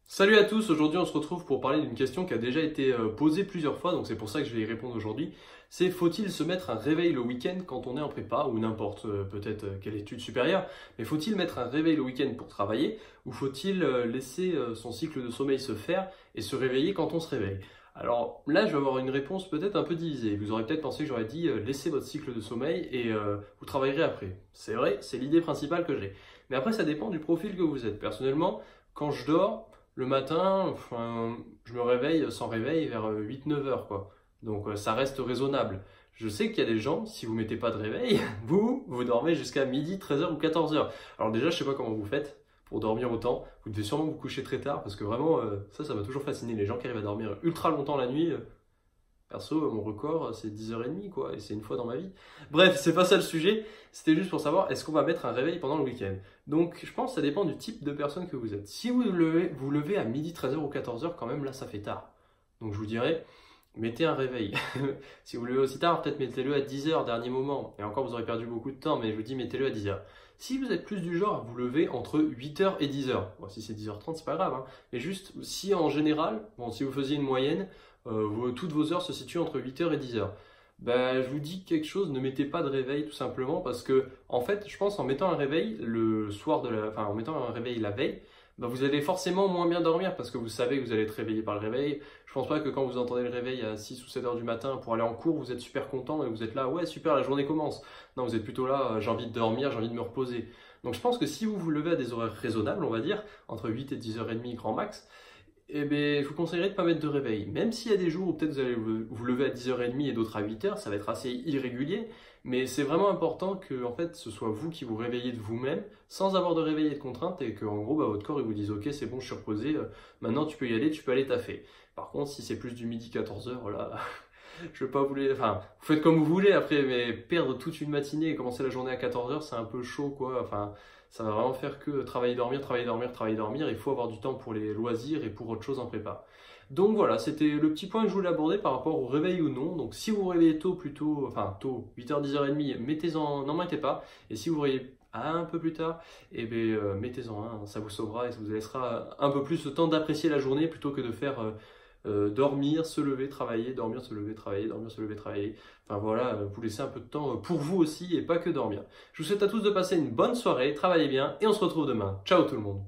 Salut à tous, aujourd'hui on se retrouve pour parler d'une question qui a déjà été posée plusieurs fois, donc c'est pour ça que je vais y répondre aujourd'hui. C'est faut-il se mettre un réveil le week-end quand on est en prépa ou n'importe peut-être quelle étude supérieure, mais faut-il mettre un réveil le week-end pour travailler ou faut-il laisser son cycle de sommeil se faire et se réveiller quand on se réveille? Alors là je vais avoir une réponse peut-être un peu divisée. Vous aurez peut-être pensé que j'aurais dit laissez votre cycle de sommeil et vous travaillerez après. C'est vrai, c'est l'idée principale que j'ai. Mais après ça dépend du profil que vous êtes. Personnellement, quand je dors, le matin, enfin, je me réveille sans réveil vers 8-9 heures, quoi. Donc ça reste raisonnable. Je sais qu'il y a des gens, si vous mettez pas de réveil, vous dormez jusqu'à midi, 13 heures ou 14 heures. Alors déjà, je sais pas comment vous faites pour dormir autant. Vous devez sûrement vous coucher très tard parce que vraiment, ça m'a toujours fasciné. Les gens qui arrivent à dormir ultra longtemps la nuit. Perso, mon record, c'est 10h30, quoi, et c'est une fois dans ma vie. Bref, c'est pas ça le sujet, c'était juste pour savoir, est-ce qu'on va mettre un réveil pendant le week-end? Donc, je pense que ça dépend du type de personne que vous êtes. Si vous levez à midi, 13 heures ou 14 heures, quand même, là, ça fait tard. Donc, je vous dirais, mettez un réveil. Si vous levez aussi tard, peut-être mettez-le à 10 heures, dernier moment. Et encore, vous aurez perdu beaucoup de temps, mais je vous dis, mettez-le à 10 heures. Si vous êtes plus du genre à vous lever entre 8 heures et 10 heures, bon, si c'est 10h30, c'est pas grave, hein. Mais juste, si en général, bon, si vous faisiez une moyenne, toutes vos heures se situent entre 8 heures et 10 heures. Ben, je vous dis quelque chose, ne mettez pas de réveil tout simplement parce que, en fait, je pense en mettant un réveil le soir enfin, en mettant un réveil la veille, ben, vous allez forcément moins bien dormir parce que vous savez que vous allez être réveillé par le réveil. Je pense pas que quand vous entendez le réveil à 6 ou 7 heures du matin pour aller en cours, vous êtes super content et vous êtes là, ouais, super, la journée commence. Non, vous êtes plutôt là, j'ai envie de dormir, j'ai envie de me reposer. Donc je pense que si vous vous levez à des horaires raisonnables, on va dire, entre 8 et 10h30 grand max, eh bien, je vous conseillerais de ne pas mettre de réveil. Même s'il y a des jours où peut-être vous allez vous lever à 10h30 et d'autres à 8 heures, ça va être assez irrégulier. Mais c'est vraiment important que en fait, ce soit vous qui vous réveillez de vous-même, sans avoir de réveil et de contrainte, et que en gros, bah, votre corps il vous dise ok, c'est bon, je suis reposé, maintenant tu peux y aller, tu peux aller taffer. Par contre, si c'est plus du midi 14 heures, là, je veux pas vous les... Enfin, vous faites comme vous voulez après, mais perdre toute une matinée et commencer la journée à 14 heures, c'est un peu chaud, quoi. Enfin, ça va vraiment faire que travailler, dormir, travailler, dormir, travailler, dormir. Il faut avoir du temps pour les loisirs et pour autre chose en prépa. Donc voilà, c'était le petit point que je voulais aborder par rapport au réveil ou non. Donc si vous vous réveillez tôt, plutôt, enfin tôt, 8h, 10h30, mettez-en, n'en mettez pas. Et si vous vous réveillez un peu plus tard, eh bien, mettez-en un, ça vous sauvera et ça vous laissera un peu plus le temps d'apprécier la journée plutôt que de faire dormir, se lever, travailler, dormir, se lever, travailler, dormir, se lever, travailler. Enfin voilà, vous laissez un peu de temps pour vous aussi et pas que dormir. Je vous souhaite à tous de passer une bonne soirée, travaillez bien et on se retrouve demain. Ciao tout le monde!